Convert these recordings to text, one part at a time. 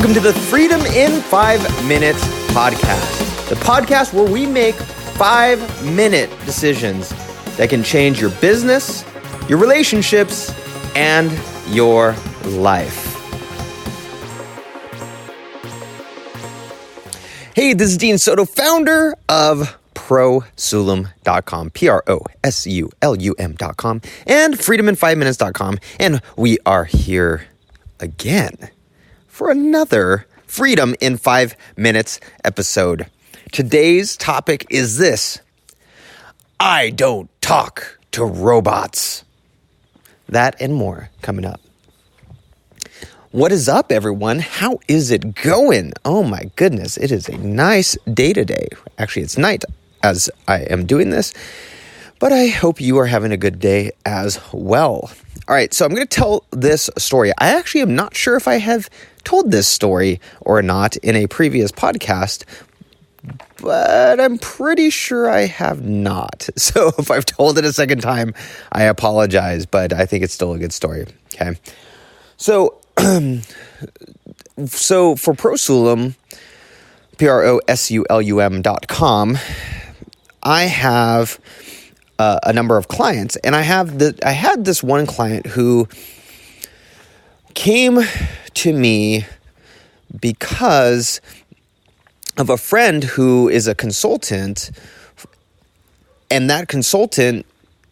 Welcome to the Freedom in 5 Minutes podcast, the podcast where we make 5-minute decisions that can change your business, your relationships, and your life. Hey, this is Dean Soto, founder of ProSulum.com, ProSulum.com, and FreedomIn5Minutes.com, and we are here again for another Freedom in 5 Minutes episode. Today's topic is this: I don't talk to robots. That and more coming up. What is up, everyone? How is it going? Oh my goodness, it is a nice day today. Actually, it's night as I am doing this, but I hope you are having a good day as well. All right, so I'm going to tell this story. I actually am not sure if I have told this story or not in a previous podcast, but I'm pretty sure I have not. So if I've told it a second time, I apologize, but I think it's still a good story. Okay. So for ProSulum, ProSulum.com, I have a number of clients, and I had this one client who came to me because of a friend who is a consultant, and that consultant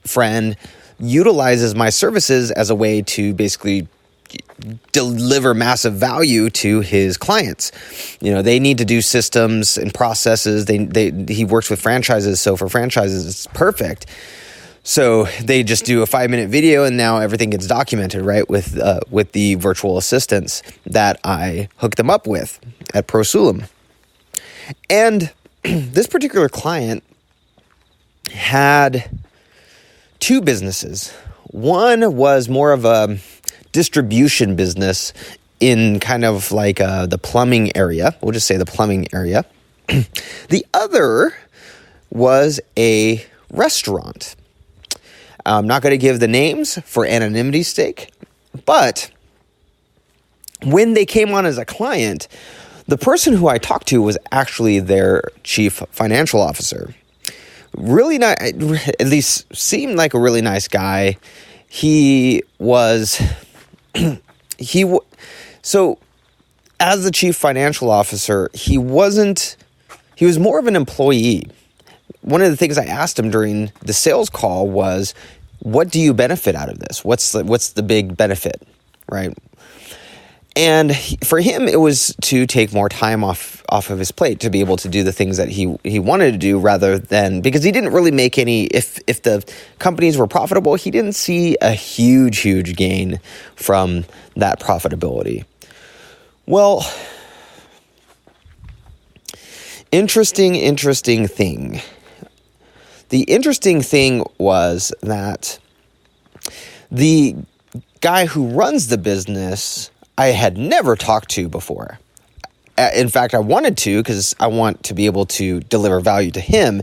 friend utilizes my services as a way to basically deliver massive value to his clients. You know, they need to do systems and processes. He works with franchises, so for franchises, it's perfect. So they just do a 5-minute video, and now everything gets documented, right? With the virtual assistants that I hooked them up with at ProSulum. And this particular client had two businesses. One was more of a distribution business in kind of like the plumbing area. We'll just say the plumbing area. The other was a restaurant. I'm not going to give the names for anonymity's sake, but when they came on as a client, the person who I talked to was actually their chief financial officer. Really nice, at least seemed like a really nice guy. So as the chief financial officer, he was more of an employee. One of the things I asked him during the sales call was, what do you benefit out of this? What's the big benefit, right? And for him, it was to take more time off of his plate to be able to do the things that he wanted to do, rather than, because he didn't really make any, if the companies were profitable, he didn't see a huge gain from that profitability. Well, interesting thing. The interesting thing was that the guy who runs the business I had never talked to before. In fact, I wanted to, because I want to be able to deliver value to him.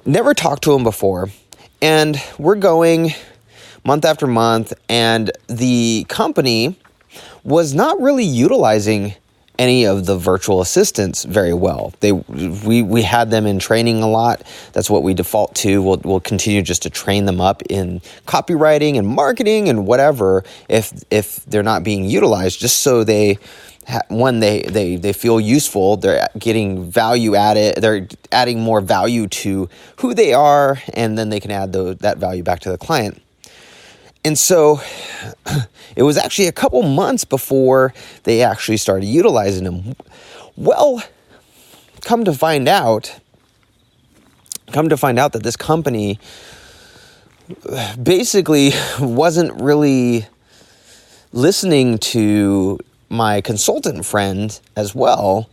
Never talked to him before. And we're going month after month, and the company was not really utilizing any of the virtual assistants very well. We had them in training a lot. That's what we default to. We'll continue just to train them up in copywriting and marketing and whatever if they're not being utilized, just so they feel useful. They're getting value added. They're adding more value to who they are, and then they can add that value back to the client. And so it was actually a couple months before they actually started utilizing them. Well, come to find out that this company basically wasn't really listening to my consultant friend as well.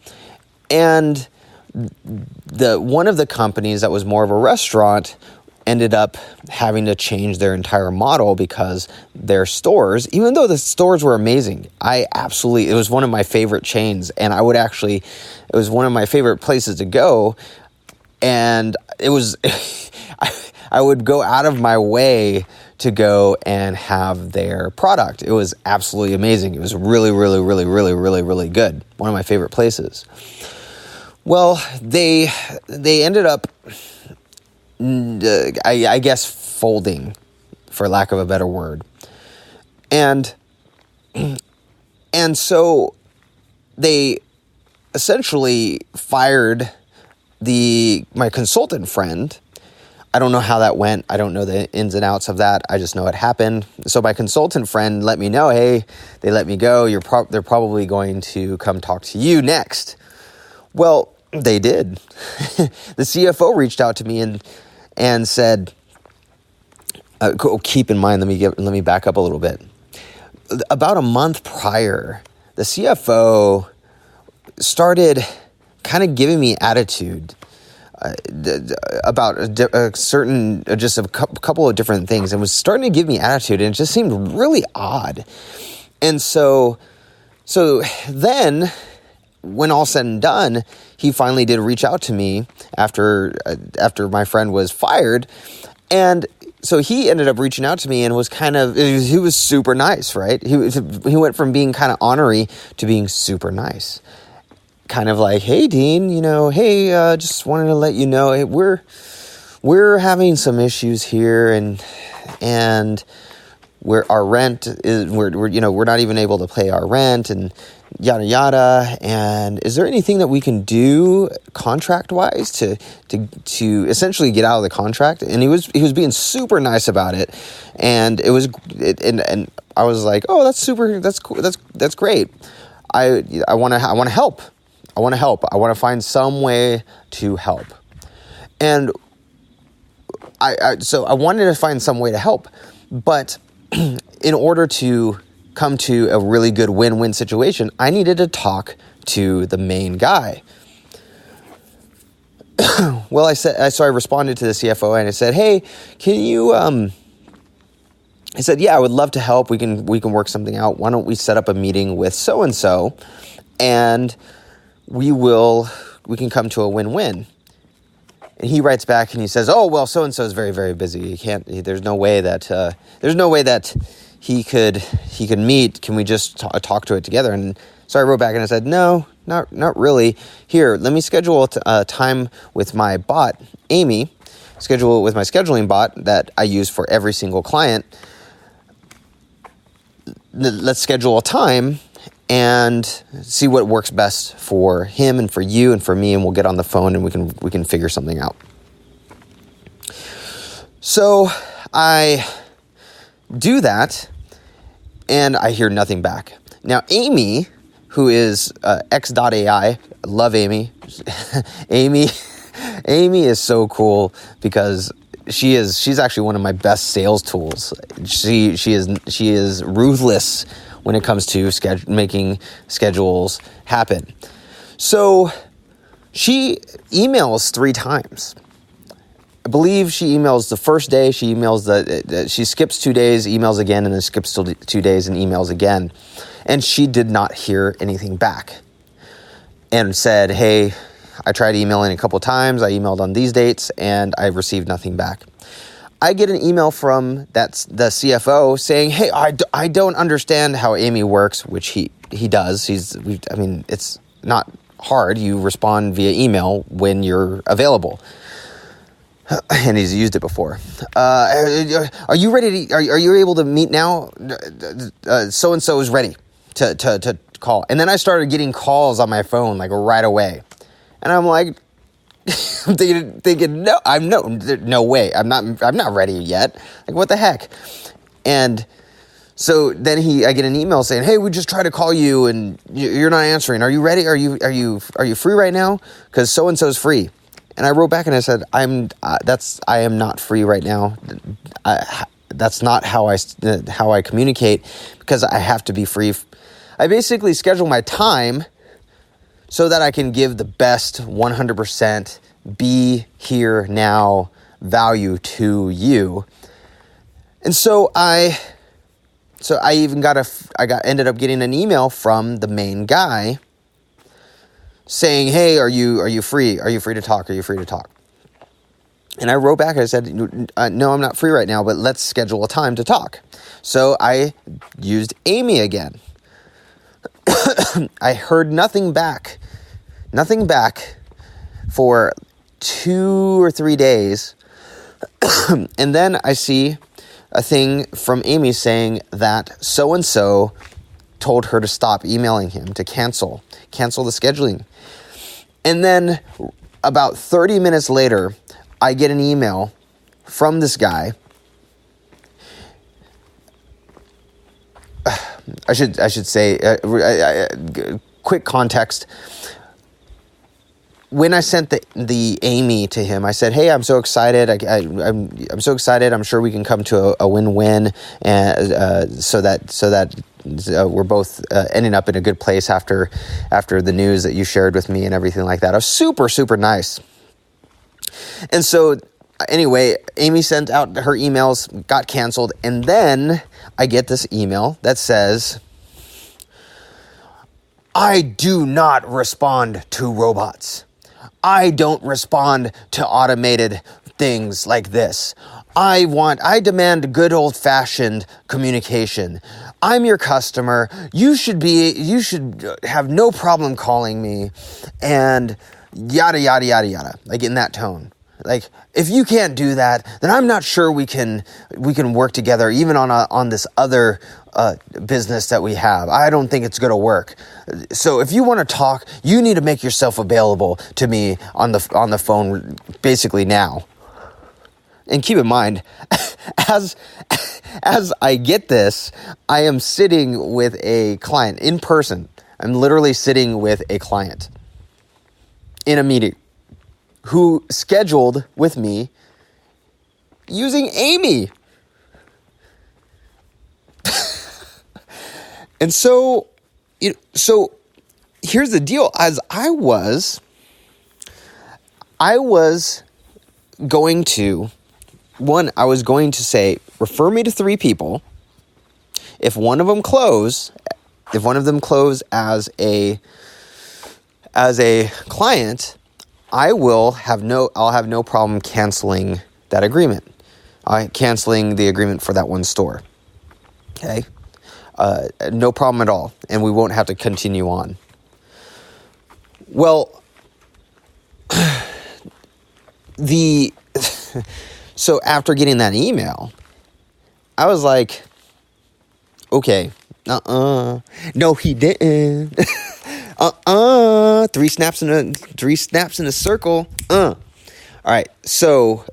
And one of the companies that was more of a restaurant ended up having to change their entire model because their stores, even though the stores were amazing, it was one of my favorite chains, and it was one of my favorite places to go. And it was, I would go out of my way to go and have their product. It was absolutely amazing. It was really, really, really, really, really, really good. One of my favorite places. Well, they ended up, I guess, folding, for lack of a better word. And so they essentially fired my consultant friend. I don't know how that went. I don't know the ins and outs of that. I just know it happened. So my consultant friend let me know, hey, they let me go. They're probably going to come talk to you next. Well, they did. The CFO reached out to me and said, keep in mind, let me back up a little bit. About a month prior, the CFO started kind of giving me attitude about a certain, just a couple of different things, and was starting to give me attitude, and it just seemed really odd. And so then, when all said and done, he finally did reach out to me after my friend was fired, and so he ended up reaching out to me and was he was super nice, right? He went from being kind of ornery to being super nice. Kind of like, hey, Dean, hey, just wanted to let you know, hey, we're having some issues here, and our rent is, we're not even able to pay our rent, and yada yada. And is there anything that we can do contract wise to essentially get out of the contract? And he was being super nice about it, and and I was like, oh, that's super, that's cool, that's great. I want to help. I want to find some way to help. And so I wanted to find some way to help, but in order to come to a really good win-win situation, I needed to talk to the main guy. Well, so I responded to the CFO and I said, hey, can you, I said, yeah, I would love to help. We can work something out. Why don't we set up a meeting with so-and-so, and we can come to a win-win. And he writes back and he says, oh, well, so-and-so is very, very busy. There's no way that he could meet. Can we just talk to it together? And so I wrote back and I said, no, not really. Here, let me schedule a time with my bot, Amy, schedule it with my scheduling bot that I use for every single client. Let's schedule a time and see what works best for him and for you and for me, and we'll get on the phone and we can figure something out. So I do and I hear nothing back. Now, Amy, who is X.AI, love Amy. Amy is so cool because she's actually one of my best sales tools. She is ruthless when it comes to making schedules happen. So she emails 3 times. I believe she emails the first day, she skips 2 days, emails again, and then skips 2 days and emails again. And she did not hear anything back. And said, hey, I tried emailing a couple times, I emailed on these dates, and I received nothing back. I get an email from the CFO saying, hey, I don't understand how Amy works, which he does. It's not hard. You respond via email when you're available. And he's used it before. Are you ready are you able to meet now? So-and-so is ready to call. And then I started getting calls on my phone like right away. And I'm like, I'm thinking, no way. I'm not ready yet. Like, what the heck? And so then I get an email saying, hey, we just tried to call you and you're not answering. Are you ready? Are you free right now? Because so-and-so is free. And I wrote back and I said, I am not free right now. That's not how I communicate, because I have to be free. I basically schedule my time so that I can give the best 100% be here now value to you. And so I ended up getting an email from the main guy saying, hey, are you free? Are you free to talk? Are you free to talk? And I wrote back, I said, no, I'm not free right now, but let's schedule a time to talk. So I used Amy again. I heard nothing back for 2 or 3 days. And then I see a thing from Amy saying that so-and-so told her to stop emailing him, to cancel the scheduling. And then about 30 minutes later, I get an email from this guy. I should say, quick context. When I sent the Amy to him, I said, "Hey, I'm so excited. I'm so excited. I'm sure we can come to a win-win, and so that we're both ending up in a good place after the news that you shared with me and everything like that." I was super, super nice. And so, anyway, Amy sent out her emails, got canceled, and then I get this email that says, "I do not respond to robots. I don't respond to automated things like this. I demand good old-fashioned communication. I'm your customer. You should have no problem calling me," and yada, yada, yada, yada, like in that tone. Like, if you can't do that, then I'm not sure we can work together even on this other business that we have. I don't think it's going to work. So if you want to talk, you need to make yourself available to me on the phone basically now. And keep in mind, as I get this, I am sitting with a client in person. I'm literally sitting with a client in a meeting who scheduled with me using Amy. And so here's the deal. As I was going to say, refer me to 3 people. If one of them close as a client, I'll have no problem canceling that agreement. Canceling the agreement for that one store. Okay? No problem at all. And we won't have to continue on. Well, so after getting that email, I was like, okay, no, he didn't. 3 snaps in a circle. All right. So,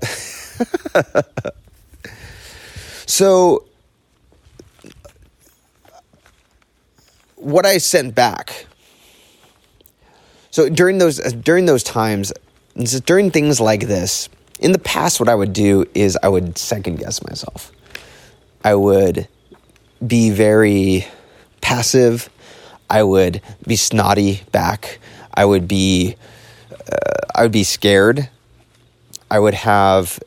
what I sent back. So during those times, during things like this, in the past, what I would do is I would second guess myself. I would be very passive. I would be snotty back. I would be scared. I would have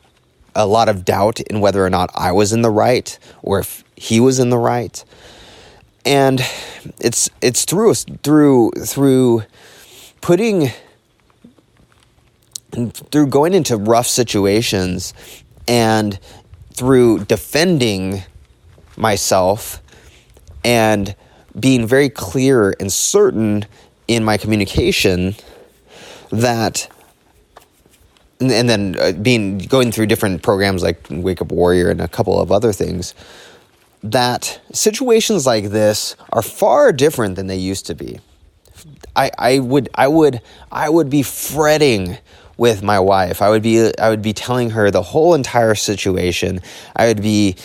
a lot of doubt in whether or not I was in the right or if he was in the right. And it's through going into rough situations and through defending myself and being very clear and certain in my communication that, and then going through different programs like Wake Up Warrior and a couple of other things, that situations like this are far different than they used to be. I would be fretting with my wife. I would be telling her the whole entire situation. I would be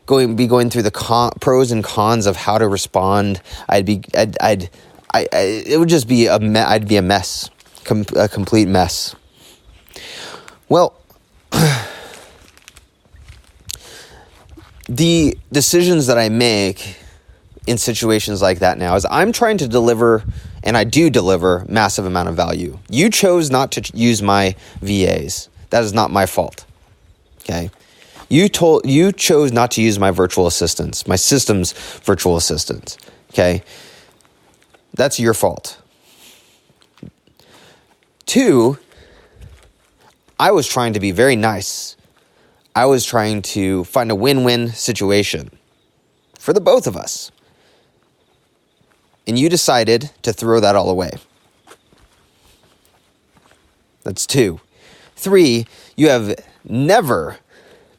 going through the pros and cons of how to respond. It would just be I'd be a mess, a complete mess. Well, the decisions that I make in situations like that now is I'm trying to deliver, and I do deliver, massive amount of value. You chose not to use my VAs. That is not my fault. Okay? You chose not to use my virtual assistants, my system's virtual assistants. Okay? That's your fault. 2, I was trying to be very nice. I was trying to find a win-win situation for the both of us. And you decided to throw that all away. That's 2. 3, you have never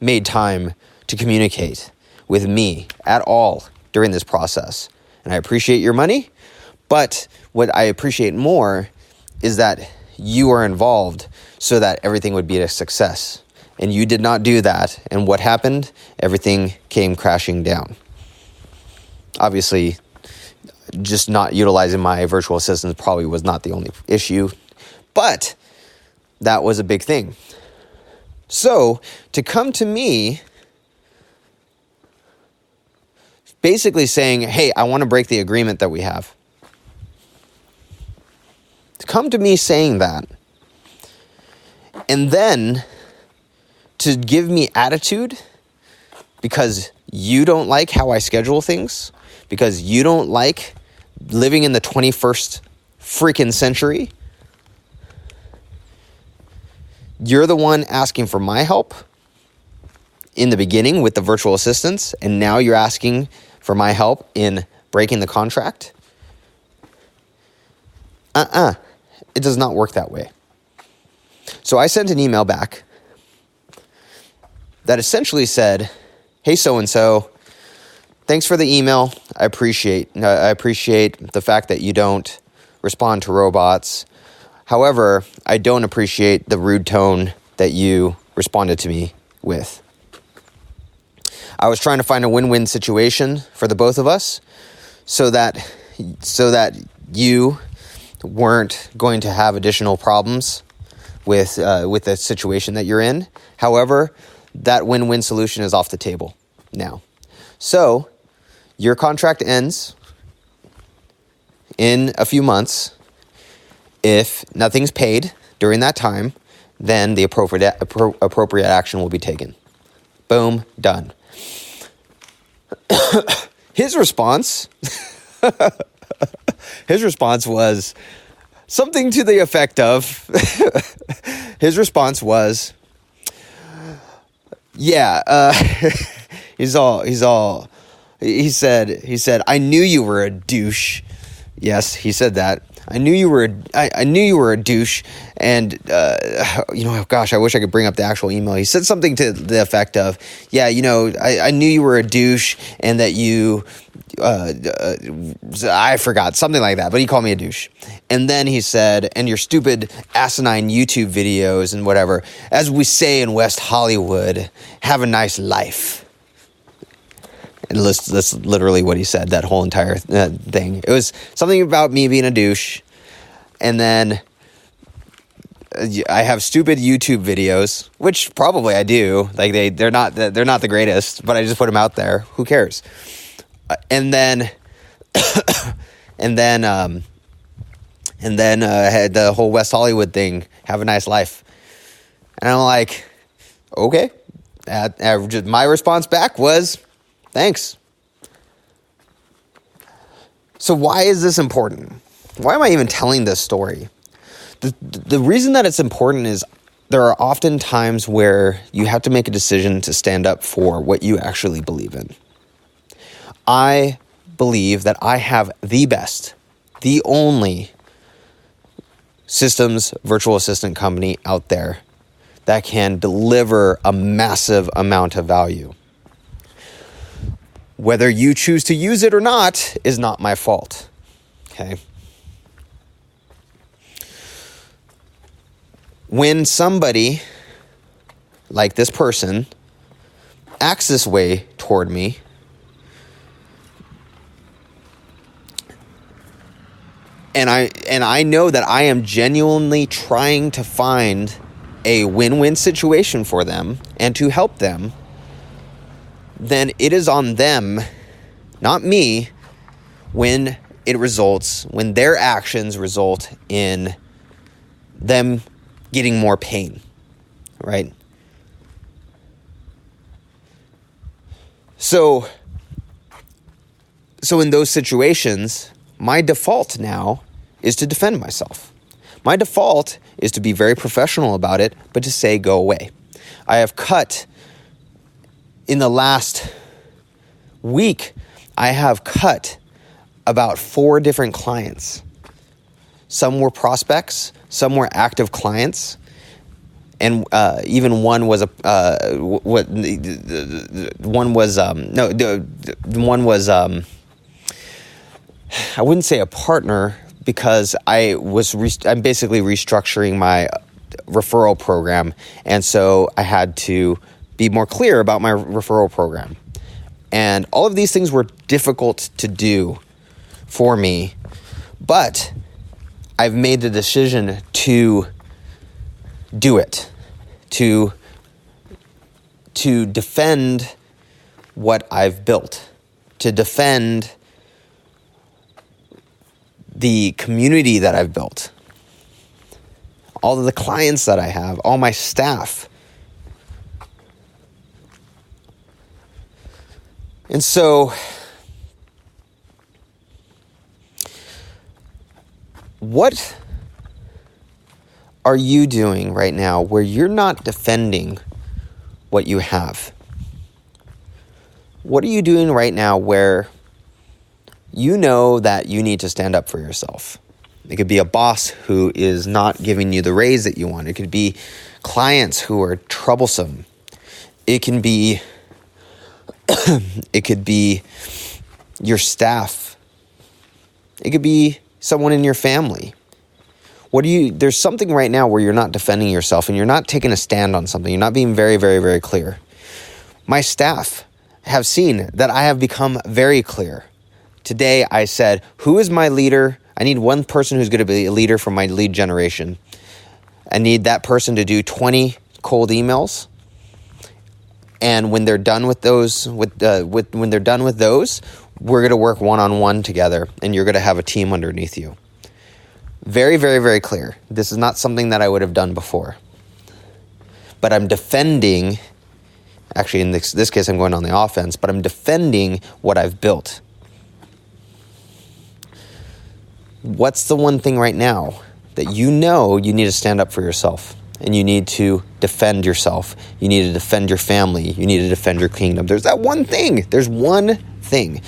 made time to communicate with me at all during this process. And I appreciate your money, but what I appreciate more is that you are involved so that everything would be a success. And you did not do that. And what happened? Everything came crashing down. Obviously, just not utilizing my virtual assistants probably was not the only issue, but that was a big thing. So, to come to me basically saying, hey, I want to break the agreement that we have. To come to me saying that, and then to give me attitude because you don't like how I schedule things, because you don't like living in the 21st freaking century. You're the one asking for my help in the beginning with the virtual assistants, and now you're asking for my help in breaking the contract. It does not work that way. So I sent an email back that essentially said, hey, so-and-so, thanks for the email. I appreciate the fact that you don't respond to robots. However, I don't appreciate the rude tone that you responded to me with. I was trying to find a win-win situation for the both of us so that you weren't going to have additional problems with the situation that you're in. However, that win-win solution is off the table now. So, your contract ends in a few months. If nothing's paid during that time, then the appropriate action will be taken. Boom, done. His response was something to the effect of, he said, I knew you were a douche. Yes, he said that. I knew you were a douche, and gosh, I wish I could bring up the actual email. He said something to the effect of, I knew you were a douche, and that you, I forgot, something like that, but he called me a douche. And then he said, and your stupid asinine YouTube videos and whatever, as we say in West Hollywood, have a nice life. And that's literally what he said, that whole entire thing. It was something about me being a douche. And then I have stupid YouTube videos, which probably I do. Like they're not the greatest, but I just put them out there. Who cares? And then I had the whole West Hollywood thing, have a nice life. And I'm like, okay. My response back was, thanks. So why is this important? Why am I even telling this story? The reason that it's important is there are often times where you have to make a decision to stand up for what you actually believe in. I believe that I have the best, the only systems virtual assistant company out there that can deliver a massive amount of value. Whether you choose to use it or not is not my fault. Okay? When somebody like this person acts this way toward me, and I know that I am genuinely trying to find a win-win situation for them and to help them, then it is on them, not me, when their actions result in them getting more pain, right? So in those situations, my default now is to defend myself. My default is to be very professional about it, but to say, go away. I have cut, in the last week, I have cut about 4 different clients. Some were prospects, some were active clients, and even one was I wouldn't say a partner, because I'm basically restructuring my referral program, and so I had to be more clear about my referral program. And all of these things were difficult to do for me, but I've made the decision to do it, to defend what I've built, to defend the community that I've built, all of the clients that I have, all my staff. And so, what are you doing right now where you're not defending what you have? What are you doing right now where you know that you need to stand up for yourself? It could be a boss who is not giving you the raise that you want. It could be clients who are troublesome. It can be your staff. It could be someone in your family. There's something right now where you're not defending yourself and you're not taking a stand on something. You're not being very, very, very clear. My staff have seen that I have become very clear. Today I said, who is my leader? I need one person who's going to be a leader for my lead generation. I need that person to do 20 cold emails. And when they're done with those, we're going to work one-on-one together, and you're going to have a team underneath you. Very, very, very clear. This is not something that I would have done before. But I'm defending, actually in this case I'm going on the offense, but I'm defending what I've built. What's the one thing right now that you know you need to stand up for yourself? And you need to defend yourself. You need to defend your family. You need to defend your kingdom. There's that one thing. There's one thing.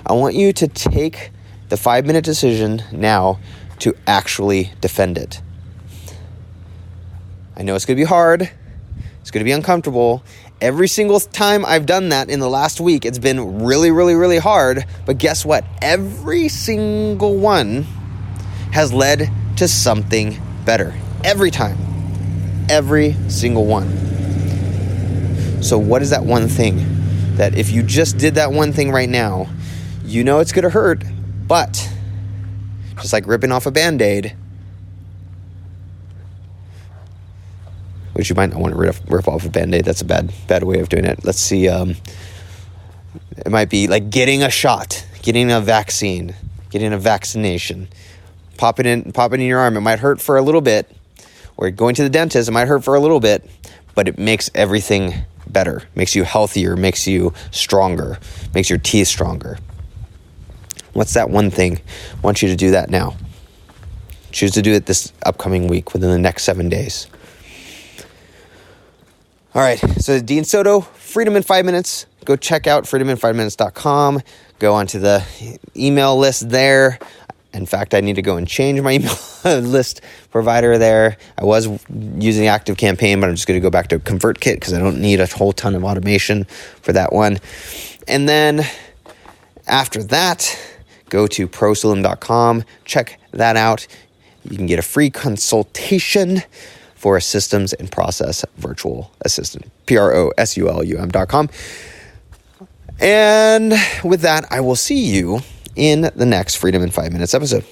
I want you to take the 5-minute decision now to actually defend it. I know it's going to be hard. It's going to be uncomfortable. Every single time I've done that in the last week, it's been really, really, really hard. But guess what? Every single one has led to something better. Every time. Every single one. So what is that one thing that if you just did that one thing right now, you know it's going to hurt, but just like ripping off a Band-Aid, which you might not want to rip off a Band-Aid. That's a bad way of doing it. Let's see. It might be like getting a shot, getting a vaccine, getting a vaccination. Pop it in your arm. It might hurt for a little bit. Or going to the dentist, it might hurt for a little bit, but it makes everything better. Makes you healthier, makes you stronger, makes your teeth stronger. What's that one thing? I want you to do that now. Choose to do it this upcoming week, within the next 7 days. All right, so Dean Soto, Freedom in 5 Minutes. Go check out freedomin5minutes.com. Go onto the email list there. In fact, I need to go and change my email list provider there. I was using ActiveCampaign, but I'm just going to go back to ConvertKit because I don't need a whole ton of automation for that one. And then after that, go to prosulum.com. Check that out. You can get a free consultation for a systems and process virtual assistant. prosulum.com. And with that, I will see you in the next Freedom in 5 Minutes episode.